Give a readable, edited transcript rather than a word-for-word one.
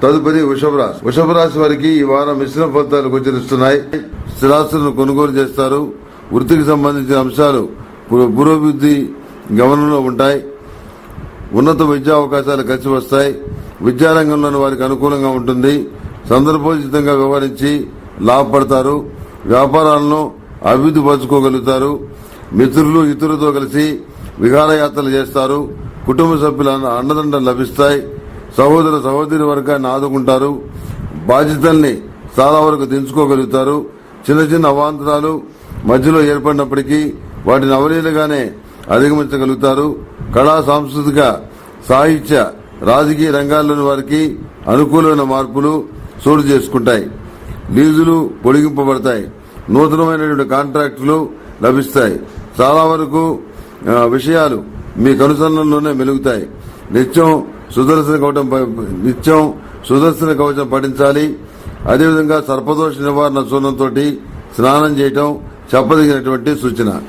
తదుపరి వృషభ రాశి వారికి ఈ వారం మిశ్రమ ఫలితాలు గోచరిస్తున్నాయి. స్థిరాస్తులను కొనుగోలు చేస్తారు. వృత్తికి సంబంధించిన అంశాలు పురోభివృద్ధి గమనంలో ఉంటాయి. ఉన్నత విద్యా అవకాశాలు కలిసి వస్తాయి. విద్యారంగంలోని వారికి అనుకూలంగా ఉంటుంది. సందర్భోచితంగా వ్యవహరించి లాభపడతారు. వ్యాపారాలను అభివృద్ధి పరచుకోగలుగుతారు. మిత్రులు ఇతరులతో కలిసి విహారయాత్రలు చేస్తారు. కుటుంబ సభ్యుల అండదండలు లభిస్తాయి. సహోదరి వర్గాన్ని ఆదుకుంటారు. బాధ్యతల్ని చాలా వరకు దించుకోగలుగుతారు. చిన్న చిన్న అవాంతరాలు మధ్యలో ఏర్పడినప్పటికీ వాటిని అవలీలగానే అధిగమించగలుగుతారు. కళా సాంస్కృతిక సాహిత్య రాజకీయ రంగాల్లోని వారికి అనుకూలమైన మార్పులు చోటు చేసుకుంటాయి. లీజులు పొడిగింపబడతాయి. నూతనమైనటువంటి కాంట్రాక్టులు లభిస్తాయి. చాలా వరకు విషయాలు మీ కనుసన్నల్లోనే మెలుగుతాయి. నిత్యం సుదర్శన కవచం పఠించాలి. అదేవిధంగా సర్పదోష నివారణ చూర్ణంతో స్నానం చేయటం చెప్పదగినటువంటి సూచన.